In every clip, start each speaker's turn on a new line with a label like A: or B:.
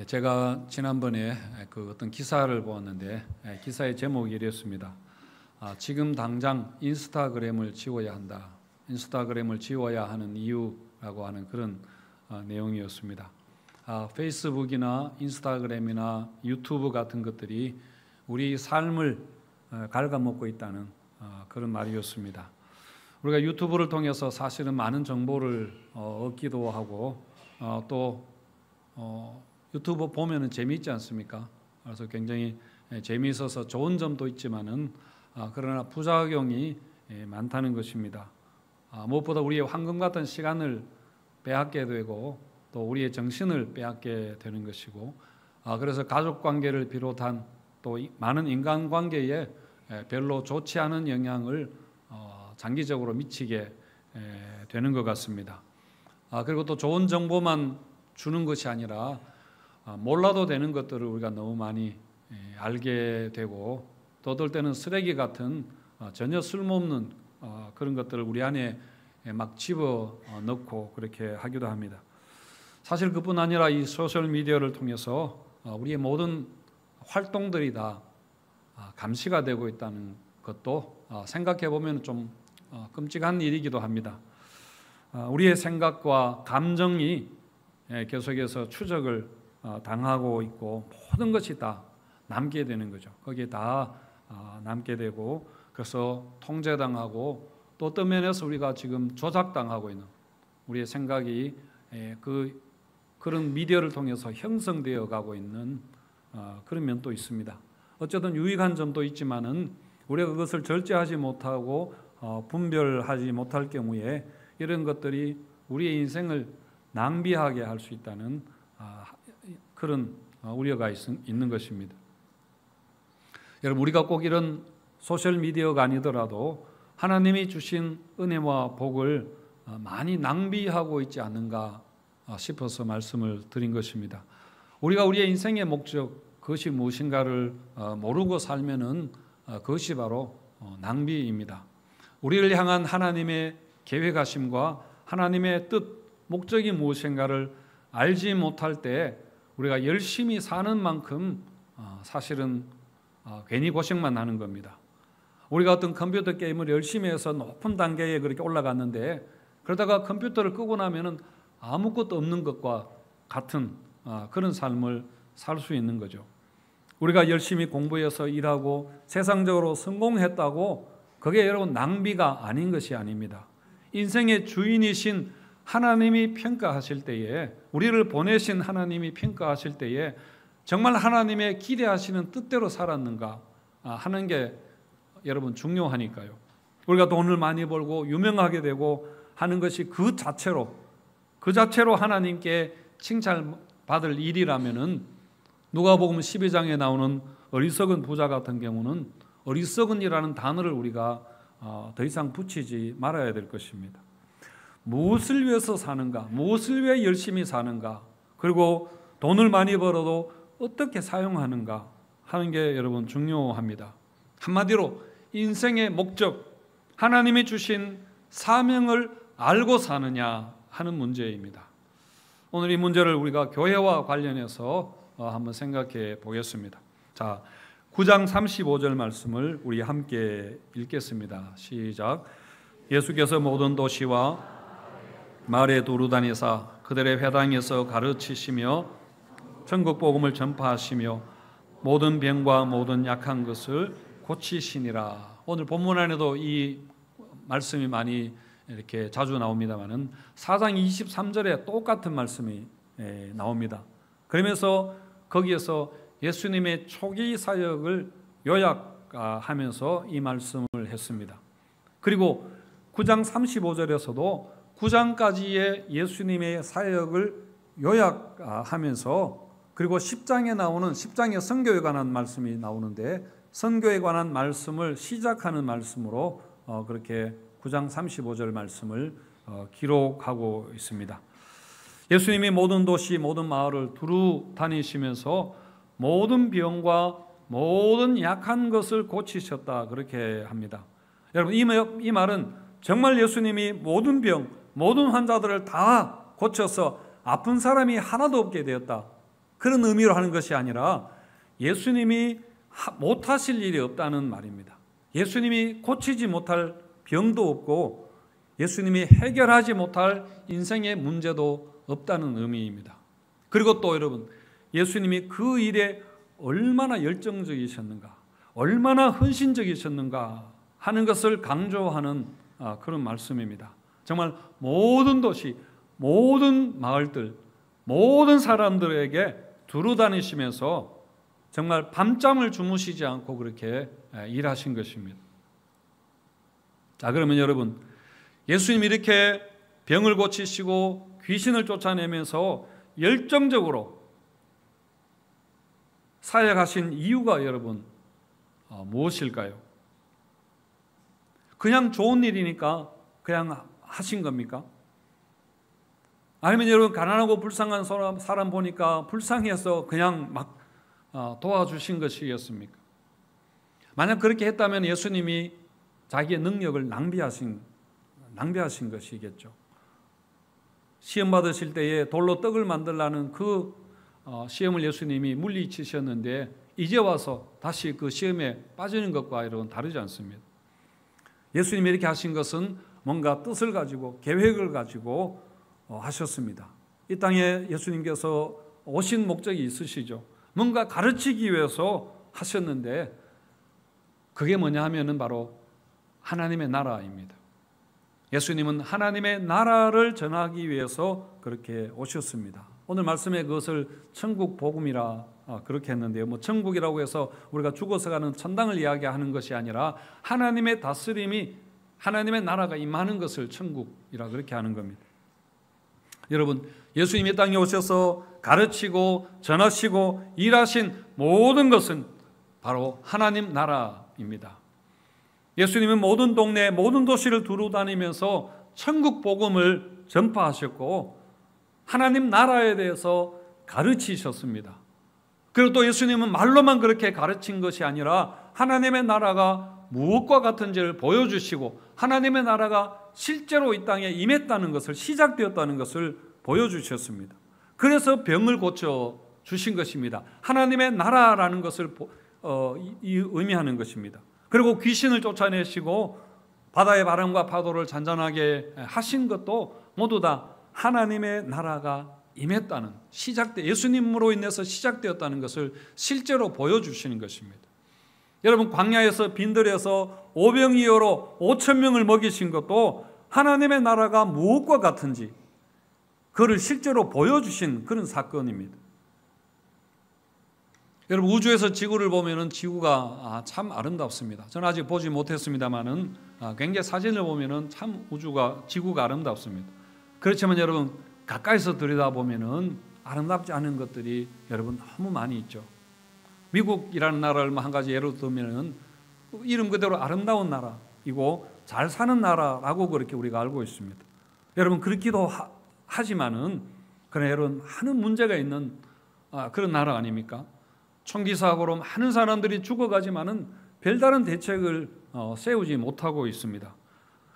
A: 제가 지난번에 그 어떤 기사를 보았는데 기사의 제목이 이랬습니다. 지금 당장 인스타그램을 지워야 한다. 인스타그램을 지워야 하는 이유라고 하는 그런 내용이었습니다. 페이스북이나 인스타그램이나 유튜브 같은 것들이 우리 삶을 갉아먹고 있다는 그런 말이었습니다. 우리가 유튜브를 통해서 사실은 많은 정보를 얻기도 하고 또 유튜브 보면은 재미있지 않습니까? 그래서 굉장히 재미있어서 좋은 점도 있지만은 그러나 부작용이 많다는 것입니다. 무엇보다 우리의 황금 같은 시간을 빼앗게 되고 또 우리의 정신을 빼앗게 되는 것이고 그래서 가족 관계를 비롯한 또 많은 인간 관계에 별로 좋지 않은 영향을 장기적으로 미치게 되는 것 같습니다. 그리고 또 좋은 정보만 주는 것이 아니라 몰라도 되는 것들을 우리가 너무 많이 알게 되고 또 어떨 때는 쓰레기 같은 전혀 쓸모없는 그런 것들을 우리 안에 막 집어넣고 그렇게 하기도 합니다. 사실 그뿐 아니라 이 소셜미디어를 통해서 우리의 모든 활동들이 다 감시가 되고 있다는 것도 생각해 보면 좀 끔찍한 일이기도 합니다. 우리의 생각과 감정이 계속해서 추적을 당하고 있고 모든 것이 다 남게 되는 거죠. 거기에 다 남게 되고 그래서 통제당하고 또 어떤 면에서 우리가 지금 조작당하고 있는 우리의 생각이 그런 미디어를 통해서 형성되어 가고 있는 그런 면도 있습니다. 어쨌든 유익한 점도 있지만은 우리가 그것을 절제하지 못하고 분별하지 못할 경우에 이런 것들이 우리의 인생을 낭비하게 할 수 있다는 그런 우려가 있는 것입니다. 여러분, 우리가 꼭 이런 소셜미디어가 아니더라도 하나님이 주신 은혜와 복을 많이 낭비하고 있지 않는가 싶어서 말씀을 드린 것입니다. 우리가 우리의 인생의 목적, 그것이 무엇인가를 모르고 살면은 그것이 바로 낭비입니다. 우리를 향한 하나님의 계획하심과 하나님의 뜻, 목적이 무엇인가를 알지 못할 때 우리가 열심히 사는 만큼 사실은 괜히 고생만 하는 겁니다. 우리가 어떤 컴퓨터 게임을 열심히 해서 높은 단계에 그렇게 올라갔는데 그러다가 컴퓨터를 끄고 나면은 아무것도 없는 것과 같은 그런 삶을 살 수 있는 거죠. 우리가 열심히 공부해서 일하고 세상적으로 성공했다고 그게 여러분 낭비가 아닌 것이 아닙니다. 인생의 주인이신 하나님이 평가하실 때에 우리를 보내신 하나님이 평가하실 때에 정말 하나님의 기대하시는 뜻대로 살았는가 하는 게 여러분 중요하니까요. 우리가 돈을 많이 벌고 유명하게 되고 하는 것이 그 자체로 하나님께 칭찬받을 일이라면은 누가복음 12장에 나오는 어리석은 부자 같은 경우는 어리석은이라는 단어를 우리가 더 이상 붙이지 말아야 될 것입니다. 무엇을 위해서 사는가? 무엇을 위해 열심히 사는가? 그리고 돈을 많이 벌어도 어떻게 사용하는가 하는 게 여러분 중요합니다. 한마디로 인생의 목적, 하나님이 주신 사명을 알고 사느냐 하는 문제입니다. 오늘 이 문제를 우리가 교회와 관련해서 한번 생각해 보겠습니다. 자, 9장 35절 말씀을 우리 함께 읽겠습니다. 시작. 예수께서 모든 도시와 마을에 두루 다니사 그들의 회당에서 가르치시며 천국 복음을 전파하시며 모든 병과 모든 약한 것을 고치시니라. 오늘 본문 안에도 이 말씀이 많이 이렇게 자주 나옵니다만은 4장 23절에 똑같은 말씀이 나옵니다. 그러면서 거기에서 예수님의 초기 사역을 요약하면서 이 말씀을 했습니다. 그리고 9장 35절에서도 9장까지의 예수님의 사역을 요약하면서 그리고 10장에 나오는 10장의 선교에 관한 말씀이 나오는데 선교에 관한 말씀을 시작하는 말씀으로 그렇게 9장 35절 말씀을 기록하고 있습니다. 예수님이 모든 도시 모든 마을을 두루 다니시면서 모든 병과 모든 약한 것을 고치셨다 그렇게 합니다. 여러분 이 말은 정말 예수님이 모든 병 모든 환자들을 다 고쳐서 아픈 사람이 하나도 없게 되었다 그런 의미로 하는 것이 아니라 예수님이 못하실 일이 없다는 말입니다. 예수님이 고치지 못할 병도 없고 예수님이 해결하지 못할 인생의 문제도 없다는 의미입니다. 그리고 또 여러분, 예수님이 그 일에 얼마나 열정적이셨는가, 얼마나 헌신적이셨는가 하는 것을 강조하는 그런 말씀입니다. 정말 모든 도시, 모든 마을들, 모든 사람들에게 두루 다니시면서 정말 밤잠을 주무시지 않고 그렇게 일하신 것입니다. 자, 그러면 여러분, 예수님이 이렇게 병을 고치시고 귀신을 쫓아내면서 열정적으로 사역하신 이유가 여러분 무엇일까요? 그냥 좋은 일이니까 그냥 하신 겁니까? 아니면 여러분 가난하고 불쌍한 사람 보니까 불쌍해서 그냥 막 도와주신 것이었습니까? 만약 그렇게 했다면 예수님이 자기의 능력을 낭비하신 것이겠죠. 시험 받으실 때에 돌로 떡을 만들라는 그 시험을 예수님이 물리치셨는데 이제 와서 다시 그 시험에 빠지는 것과 여러분 다르지 않습니다. 예수님이 이렇게 하신 것은 뭔가 뜻을 가지고 계획을 가지고 하셨습니다. 이 땅에 예수님께서 오신 목적이 있으시죠. 뭔가 가르치기 위해서 하셨는데 그게 뭐냐 하면은 바로 하나님의 나라입니다. 예수님은 하나님의 나라를 전하기 위해서 그렇게 오셨습니다. 오늘 말씀에 그것을 천국 복음이라 그렇게 했는데요. 뭐 천국이라고 해서 우리가 죽어서 가는 천당을 이야기하는 것이 아니라 하나님의 다스림이, 하나님의 나라가 임하는 것을 천국이라 그렇게 하는 겁니다. 여러분, 예수님이 이 땅에 오셔서 가르치고 전하시고 일하신 모든 것은 바로 하나님 나라입니다. 예수님은 모든 동네, 모든 도시를 두루 다니면서 천국 복음을 전파하셨고 하나님 나라에 대해서 가르치셨습니다. 그리고 또 예수님은 말로만 그렇게 가르친 것이 아니라 하나님의 나라가 무엇과 같은지를 보여주시고 하나님의 나라가 실제로 이 땅에 임했다는 것을, 시작되었다는 것을 보여주셨습니다. 그래서 병을 고쳐주신 것입니다. 하나님의 나라라는 것을 의미하는 것입니다. 그리고 귀신을 쫓아내시고 바다의 바람과 파도를 잔잔하게 하신 것도 모두 다 하나님의 나라가 임했다는, 예수님으로 인해서 시작되었다는 것을 실제로 보여주시는 것입니다. 여러분, 광야에서 빈들에서 오병이어로 5,000명을 먹이신 것도 하나님의 나라가 무엇과 같은지 그를 실제로 보여주신 그런 사건입니다. 여러분, 우주에서 지구를 보면은 지구가 참 아름답습니다. 저는 아직 보지 못했습니다만은 굉장히 사진을 보면은 참 지구가 아름답습니다. 그렇지만 여러분, 가까이서 들여다보면은 아름답지 않은 것들이 여러분 너무 많이 있죠. 미국이라는 나라를 한 가지 예로 들면은 이름 그대로 아름다운 나라이고 잘 사는 나라라고 그렇게 우리가 알고 있습니다. 여러분, 그렇기도 하지만은 그러나 여러분, 많은 문제가 있는 그런 나라 아닙니까? 총기 사고로 많은 사람들이 죽어가지만은 별다른 대책을 세우지 못하고 있습니다.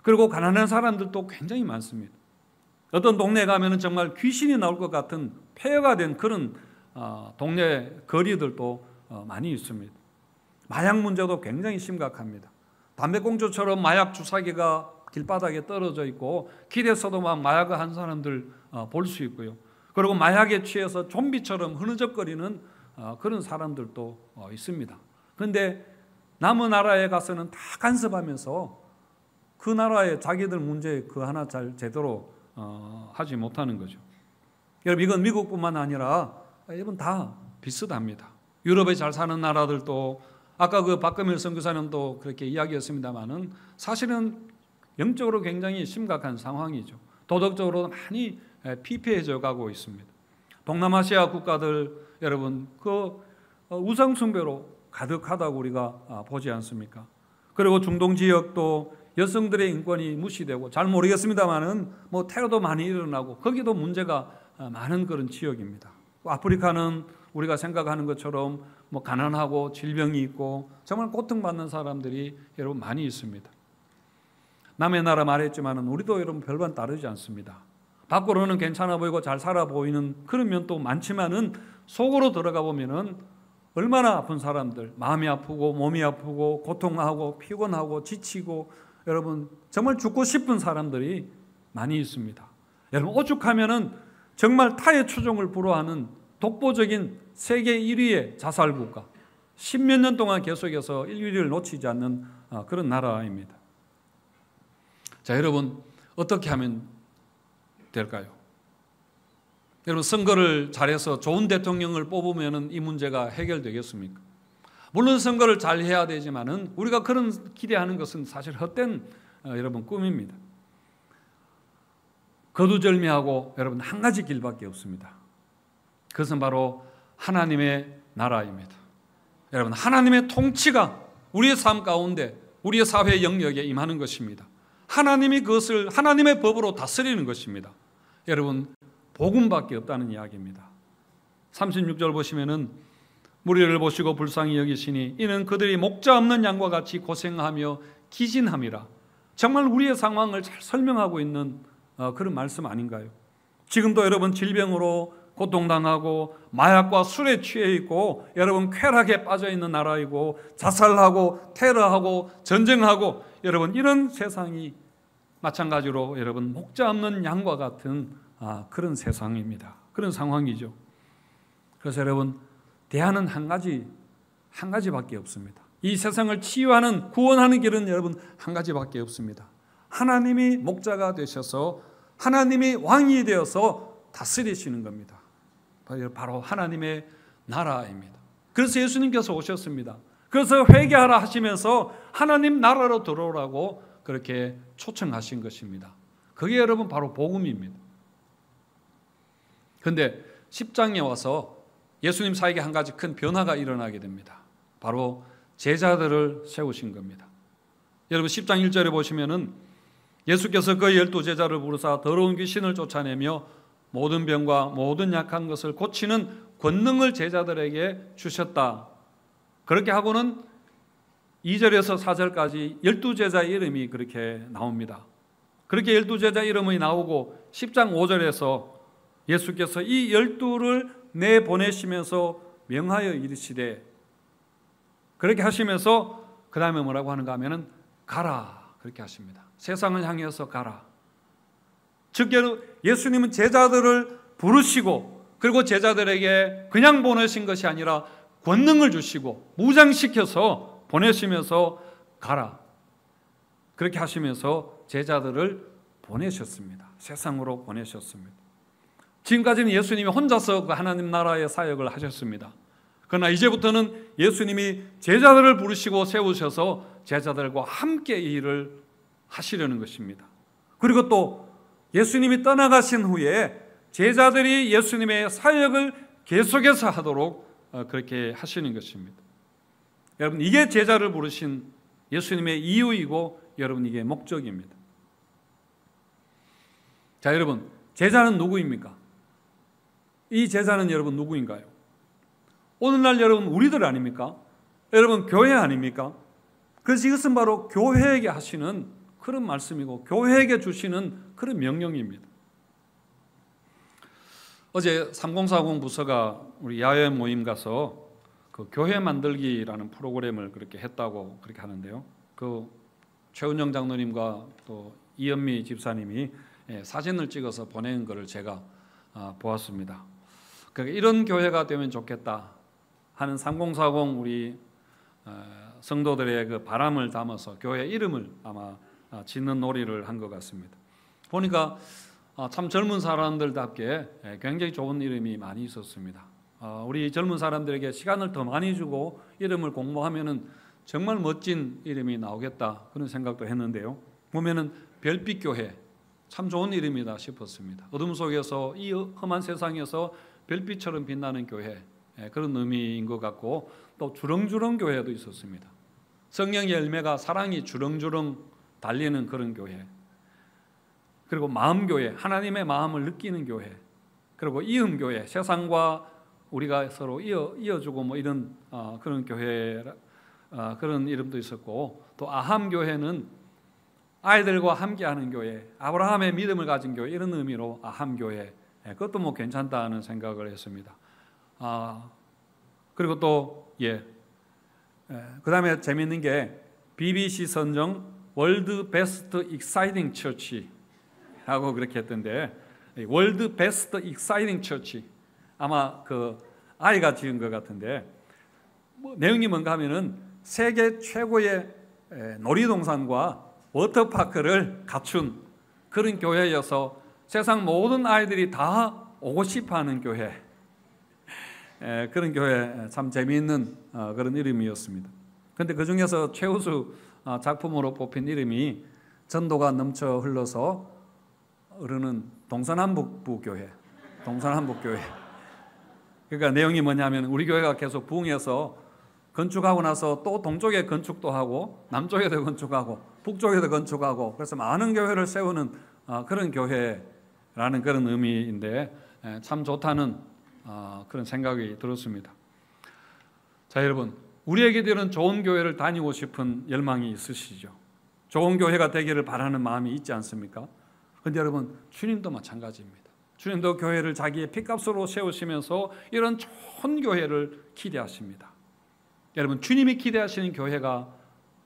A: 그리고 가난한 사람들도 굉장히 많습니다. 어떤 동네에 가면은 정말 귀신이 나올 것 같은 폐허가 된 그런 동네 거리들도 많이 있습니다. 마약 문제도 굉장히 심각합니다. 담배꽁초처럼 마약 주사기가 길바닥에 떨어져 있고 길에서도 막 마약을 한 사람들 볼 수 있고요. 그리고 마약에 취해서 좀비처럼 흐느적거리는 그런 사람들도 있습니다. 그런데 남의 나라에 가서는 다 간섭하면서 그 나라의 자기들 문제 그 하나 잘 제대로 하지 못하는 거죠. 여러분, 이건 미국뿐만 아니라 여러분 다 비슷합니다. 유럽에 잘 사는 나라들도 아까 그 박금일 선교사님도 그렇게 이야기했습니다만은 사실은 영적으로 굉장히 심각한 상황이죠. 도덕적으로 많이 피폐해져 가고 있습니다. 동남아시아 국가들 여러분 그 우상 숭배로 가득하다고 우리가 보지 않습니까? 그리고 중동 지역도 여성들의 인권이 무시되고 잘 모르겠습니다만은 뭐 테러도 많이 일어나고 거기도 문제가 많은 그런 지역입니다. 아프리카는 우리가 생각하는 것처럼 뭐 가난하고 질병이 있고 정말 고통받는 사람들이 여러분 많이 있습니다. 남의 나라 말했지만은 우리도 여러분 별반 다르지 않습니다. 밖으로는 괜찮아 보이고 잘 살아 보이는 그런 면도 많지만은 속으로 들어가 보면은 얼마나 아픈 사람들, 마음이 아프고 몸이 아프고 고통하고 피곤하고 지치고 여러분 정말 죽고 싶은 사람들이 많이 있습니다. 여러분 오죽하면은 정말 타의 추종을 불허하는 독보적인 세계 1위의 자살 국가, 10몇 년 동안 계속해서 1위를 놓치지 않는 그런 나라입니다. 자, 여러분 어떻게 하면 될까요? 여러분 선거를 잘해서 좋은 대통령을 뽑으면 이 문제가 해결되겠습니까? 물론 선거를 잘 해야 되지만은 우리가 그런 기대하는 것은 사실 헛된 여러분 꿈입니다. 거두절미하고 여러분 한 가지 길밖에 없습니다. 그것은 바로 하나님의 나라입니다. 여러분 하나님의 통치가 우리의 삶 가운데 우리의 사회 영역에 임하는 것입니다. 하나님이 그것을 하나님의 법으로 다스리는 것입니다. 여러분 복음밖에 없다는 이야기입니다. 36절 보시면은 무리를 보시고 불쌍히 여기시니 이는 그들이 목자 없는 양과 같이 고생하며 기진함이라. 정말 우리의 상황을 잘 설명하고 있는 그런 말씀 아닌가요? 지금도 여러분 질병으로 고통당하고 마약과 술에 취해 있고 여러분 쾌락에 빠져 있는 나라이고 자살하고 테러하고 전쟁하고 여러분 이런 세상이 마찬가지로 여러분 목자 없는 양과 같은 그런 세상입니다. 그런 상황이죠. 그래서 여러분 대안은 한 가지밖에 없습니다. 이 세상을 치유하는 구원하는 길은 여러분 한 가지밖에 없습니다. 하나님이 목자가 되셔서 하나님이 왕이 되어서 다스리시는 겁니다. 바로 하나님의 나라입니다. 그래서 예수님께서 오셨습니다. 그래서 회개하라 하시면서 하나님 나라로 들어오라고 그렇게 초청하신 것입니다. 그게 여러분 바로 복음입니다. 그런데 10장에 와서 예수님 사에게 한 가지 큰 변화가 일어나게 됩니다. 바로 제자들을 세우신 겁니다. 여러분 10장 1절에 보시면은 예수께서 그 12제자를 부르사 더러운 귀신을 쫓아내며 모든 병과 모든 약한 것을 고치는 권능을 제자들에게 주셨다. 그렇게 하고는 2절에서 4절까지 12제자 이름이 그렇게 나옵니다. 그렇게 12제자 이름이 나오고 10장 5절에서 예수께서 이 12를 내보내시면서 명하여 이르시되, 그렇게 하시면서 그 다음에 뭐라고 하는가 하면은 가라 그렇게 하십니다. 세상을 향해서 가라. 즉 예수님은 제자들을 부르시고 그리고 제자들에게 그냥 보내신 것이 아니라 권능을 주시고 무장시켜서 보내시면서 가라 그렇게 하시면서 제자들을 보내셨습니다. 세상으로 보내셨습니다. 지금까지는 예수님이 혼자서 그 하나님 나라의 사역을 하셨습니다. 그러나 이제부터는 예수님이 제자들을 부르시고 세우셔서 제자들과 함께 이 일을 하시려는 것입니다. 그리고 또 예수님이 떠나가신 후에 제자들이 예수님의 사역을 계속해서 하도록 그렇게 하시는 것입니다. 여러분 이게 제자를 부르신 예수님의 이유이고 여러분 이게 목적입니다. 자 여러분 제자는 누구입니까? 이 제자는 여러분 누구인가요? 오늘날 여러분 우리들 아닙니까? 여러분 교회 아닙니까? 그래서 이것은 바로 교회에게 하시는 그런 말씀이고 교회에게 주시는 그런 명령입니다. 어제 3040 부서가 우리 야외 모임 가서 그 교회 만들기라는 프로그램을 그렇게 했다고 그렇게 하는데요. 그 최은영 장로님과 또 이은미 집사님이 사진을 찍어서 보낸 것을 제가 보았습니다. 그러니까 이런 교회가 되면 좋겠다 하는 3040 우리 성도들의 그 바람을 담아서 교회 이름을 아마 짓는 놀이를 한 것 같습니다. 보니까 참 젊은 사람들답게 굉장히 좋은 이름이 많이 있었습니다. 우리 젊은 사람들에게 시간을 더 많이 주고 이름을 공모하면은 정말 멋진 이름이 나오겠다 그런 생각도 했는데요. 보면은 별빛교회 참 좋은 이름이다 싶었습니다. 어둠 속에서 이 험한 세상에서 별빛처럼 빛나는 교회 그런 의미인 것 같고 또 주렁주렁 교회도 있었습니다. 성령의 열매가 사랑이 주렁주렁 달리는 그런 교회 그리고 마음교회 하나님의 마음을 느끼는 교회 그리고 이음교회 세상과 우리가 서로 이어주고 뭐 이런 그런 교회 그런 이름도 있었고 또 아함교회는 아이들과 함께하는 교회 아브라함의 믿음을 가진 교회 이런 의미로 아함교회 그것도 뭐 괜찮다는 생각을 했습니다. 그리고 또 그다음에 재미있는 게 BBC 선정 월드 베스트 익사이팅 처치 하고 그렇게 했던데, 월드 베스트 익사이팅 처치 아마 그 아이가 지은 것 같은데, 내용이 뭔가 하면은 세계 최고의 놀이동산과 워터파크를 갖춘 그런 교회여서 세상 모든 아이들이 다 오고 싶어하는 교회, 그런 교회, 참 재미있는 그런 이름이었습니다. 그런데 그 중에서 최우수 작품으로 뽑힌 이름이 전도가 넘쳐 흘러서 흐르는 동서남북부 교회, 동서남북교회. 그러니까 내용이 뭐냐면 우리 교회가 계속 부흥해서 건축하고 나서 또 동쪽에 건축도 하고 남쪽에도 건축하고 북쪽에도 건축하고, 그래서 많은 교회를 세우는 그런 교회라는 그런 의미인데 참 좋다는 그런 생각이 들었습니다. 자, 여러분, 우리에게도 이런 좋은 교회를 다니고 싶은 열망이 있으시죠? 좋은 교회가 되기를 바라는 마음이 있지 않습니까? 그런데 여러분, 주님도 마찬가지입니다. 주님도 교회를 자기의 피값으로 세우시면서 이런 좋은 교회를 기대하십니다. 여러분, 주님이 기대하시는 교회가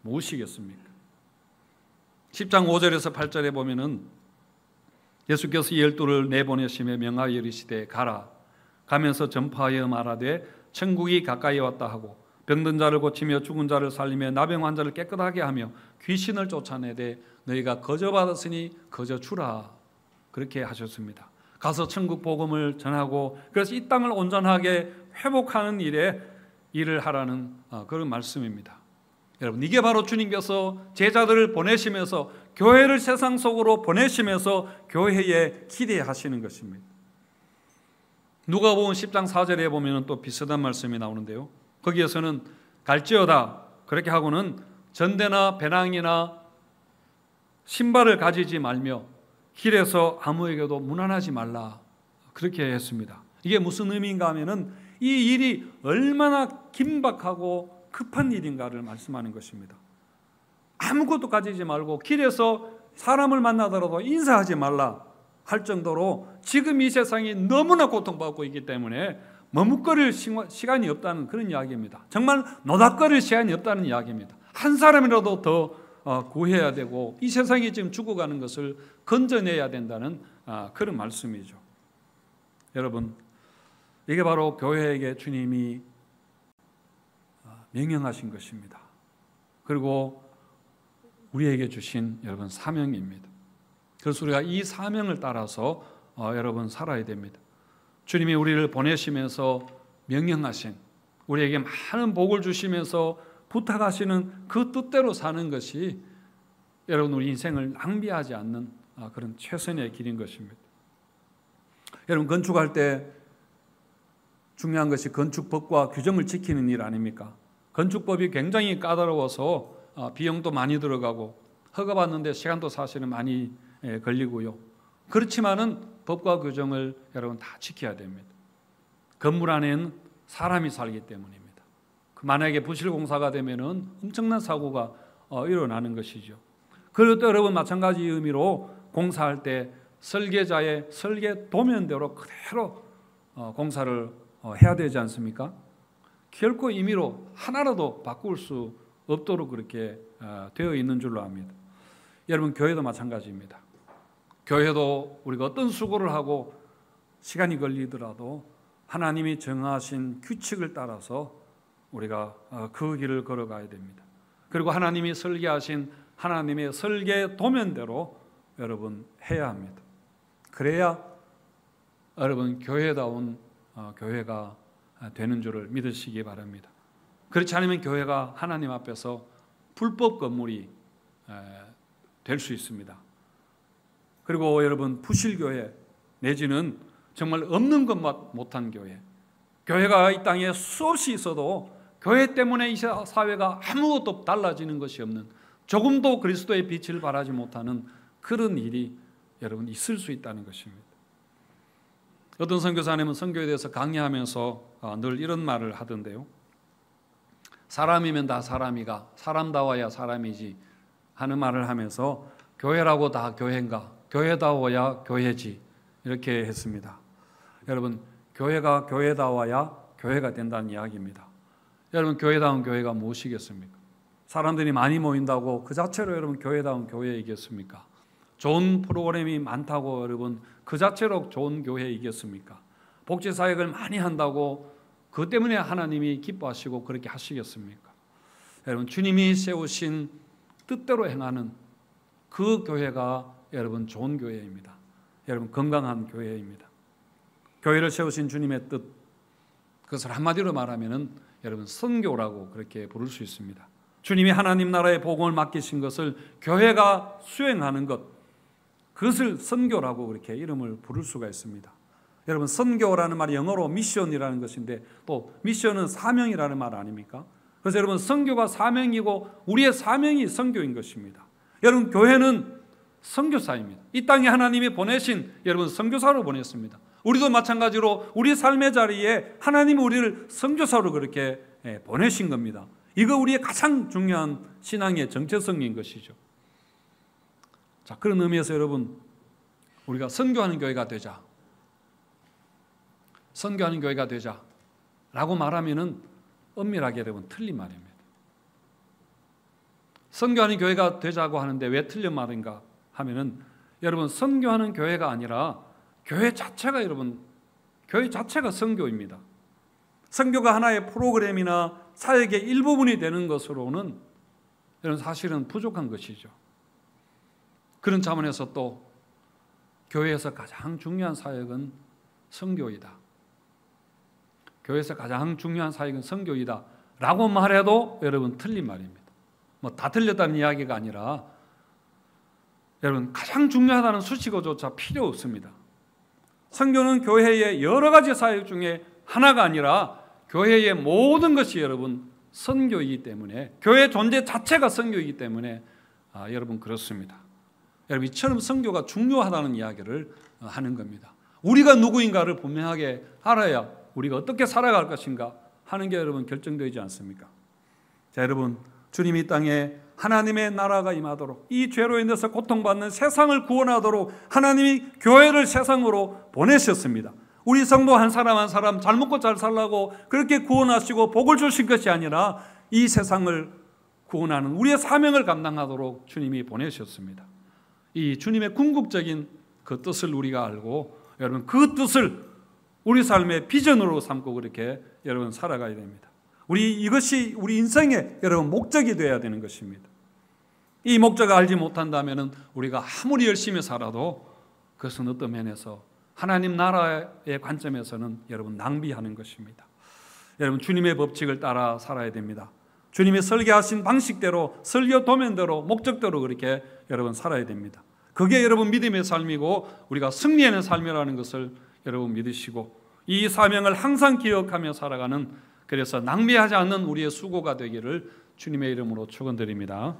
A: 무엇이겠습니까? 10장 5절에서 8절에 보면은 예수께서 12를 내보내시며 명하여 이르시되 가라, 가면서 전파하여 말하되 천국이 가까이 왔다 하고 병든 자를 고치며 죽은 자를 살리며 나병 환자를 깨끗하게 하며 귀신을 쫓아내되 너희가 거저 받았으니 거저 주라, 그렇게 하셨습니다. 가서 천국 복음을 전하고 그래서 이 땅을 온전하게 회복하는 일을 하라는 그런 말씀입니다. 여러분, 이게 바로 주님께서 제자들을 보내시면서 교회를 세상 속으로 보내시면서 교회에 기대하시는 것입니다. 누가복음 10장 4절에 보면 또 비슷한 말씀이 나오는데요, 거기에서는 갈지어다 그렇게 하고는 전대나 배낭이나 신발을 가지지 말며 길에서 아무에게도 문안하지 말라, 그렇게 했습니다. 이게 무슨 의미인가 하면은 이 일이 얼마나 긴박하고 급한 일인가를 말씀하는 것입니다. 아무것도 가지지 말고 길에서 사람을 만나더라도 인사하지 말라 할 정도로 지금 이 세상이 너무나 고통받고 있기 때문에 머뭇거릴 시간이 없다는 그런 이야기입니다. 정말 노닥거릴 시간이 없다는 이야기입니다. 한 사람이라도 더 구해야 되고 이 세상이 지금 죽어가는 것을 건져내야 된다는 그런 말씀이죠. 여러분, 이게 바로 교회에게 주님이 명령하신 것입니다. 그리고 우리에게 주신 여러분 사명입니다. 그래서 우리가 이 사명을 따라서 여러분 살아야 됩니다. 주님이 우리를 보내시면서 명령하신, 우리에게 많은 복을 주시면서 부탁하시는 그 뜻대로 사는 것이 여러분 우리 인생을 낭비하지 않는 그런 최선의 길인 것입니다. 여러분, 건축할 때 중요한 것이 건축법과 규정을 지키는 일 아닙니까? 건축법이 굉장히 까다로워서 비용도 많이 들어가고 허가받는데 시간도 사실은 많이 걸리고요. 그렇지만은 법과 규정을 여러분 다 지켜야 됩니다. 건물 안에는 사람이 살기 때문입니다. 만약에 부실공사가 되면은 엄청난 사고가 일어나는 것이죠. 그리고 또 여러분 마찬가지 의미로 공사할 때 설계자의 설계 도면대로 그대로 공사를 해야 되지 않습니까? 결코 임의로 하나라도 바꿀 수 없도록 그렇게 되어 있는 줄로 압니다. 여러분, 교회도 마찬가지입니다. 교회도 우리가 어떤 수고를 하고 시간이 걸리더라도 하나님이 정하신 규칙을 따라서 우리가 그 길을 걸어가야 됩니다. 그리고 하나님이 설계하신 하나님의 설계 도면대로 여러분 해야 합니다. 그래야 여러분 교회다운 교회가 되는 줄을 믿으시기 바랍니다. 그렇지 않으면 교회가 하나님 앞에서 불법 건물이 될 수 있습니다. 그리고 여러분, 부실교회 내지는 정말 없는 것만 못한 교회, 교회가 이 땅에 수없이 있어도 교회 때문에 이 사회가 아무것도 달라지는 것이 없는, 조금도 그리스도의 빛을 발하지 못하는 그런 일이 여러분 있을 수 있다는 것입니다. 어떤 선교사님은 선교에 대해서 강의하면서 늘 이런 말을 하던데요, 사람이면 다 사람이가 사람다워야 사람이지 하는 말을 하면서 교회라고 다 교회인가, 교회다워야 교회지, 이렇게 했습니다. 여러분, 교회가 교회다워야 교회가 된다는 이야기입니다. 여러분, 교회다운 교회가 무엇이겠습니까? 사람들이 많이 모인다고 그 자체로 여러분 교회다운 교회이겠습니까? 좋은 프로그램이 많다고 여러분 그 자체로 좋은 교회이겠습니까? 복지사역을 많이 한다고 그 때문에 하나님이 기뻐하시고 그렇게 하시겠습니까? 여러분, 주님이 세우신 뜻대로 행하는 그 교회가 여러분 좋은 교회입니다. 여러분, 건강한 교회입니다. 교회를 세우신 주님의 뜻, 그것을 한마디로 말하면은 여러분 선교라고 그렇게 부를 수 있습니다. 주님이 하나님 나라의 복음을 맡기신 것을 교회가 수행하는 것, 그것을 선교라고 그렇게 이름을 부를 수가 있습니다. 여러분, 선교라는 말이 영어로 미션이라는 것인데 또 미션은 사명이라는 말 아닙니까? 그래서 여러분, 선교가 사명이고 우리의 사명이 선교인 것입니다. 여러분, 교회는 선교사입니다. 이 땅에 하나님이 보내신 여러분 선교사로 보냈습니다. 우리도 마찬가지로 우리 삶의 자리에 하나님이 우리를 선교사로 그렇게 보내신 겁니다. 이거 우리의 가장 중요한 신앙의 정체성인 것이죠. 자, 그런 의미에서 여러분, 우리가 선교하는 교회가 되자, 선교하는 교회가 되자라고 말하면은 엄밀하게 여러분 틀린 말입니다. 선교하는 교회가 되자고 하는데 왜 틀린 말인가 하면은 여러분, 선교하는 교회가 아니라 교회 자체가 여러분, 교회 자체가 선교입니다. 선교가 하나의 프로그램이나 사역의 일부분이 되는 것으로는 여러분 사실은 부족한 것이죠. 그런 차원에서 또 교회에서 가장 중요한 사역은 선교이다. 교회에서 가장 중요한 사역은 선교이다 라고 말해도 여러분 틀린 말입니다. 뭐 다 틀렸다는 이야기가 아니라 여러분, 가장 중요하다는 수식어조차 필요 없습니다. 선교는 교회의 여러 가지 사역 중에 하나가 아니라 교회의 모든 것이 여러분 선교이기 때문에, 교회 존재 자체가 선교이기 때문에 여러분 그렇습니다. 여러분, 이처럼 선교가 중요하다는 이야기를 하는 겁니다. 우리가 누구인가를 분명하게 알아야 우리가 어떻게 살아갈 것인가 하는 게 여러분 결정되지 않습니까? 자, 여러분, 주님이 이 땅에 하나님의 나라가 임하도록, 이 죄로 인해서 고통받는 세상을 구원하도록 하나님이 교회를 세상으로 보내셨습니다. 우리 성도 한 사람 한 사람 잘 먹고 잘 살라고 그렇게 구원하시고 복을 주신 것이 아니라 이 세상을 구원하는 우리의 사명을 감당하도록 주님이 보내셨습니다. 이 주님의 궁극적인 그 뜻을 우리가 알고 여러분 그 뜻을 우리 삶의 비전으로 삼고 그렇게 여러분 살아가야 됩니다. 이것이 우리 인생의 여러분 목적이 되어야 되는 것입니다. 이 목적을 알지 못한다면 우리가 아무리 열심히 살아도 그것은 어떤 면에서 하나님 나라의 관점에서는 여러분 낭비하는 것입니다. 여러분, 주님의 법칙을 따라 살아야 됩니다. 주님이 설계하신 방식대로, 설교 도면대로, 목적대로 그렇게 여러분 살아야 됩니다. 그게 여러분 믿음의 삶이고 우리가 승리하는 삶이라는 것을 여러분 믿으시고 이 사명을 항상 기억하며 살아가는, 그래서 낭비하지 않는 우리의 수고가 되기를 주님의 이름으로 축원드립니다.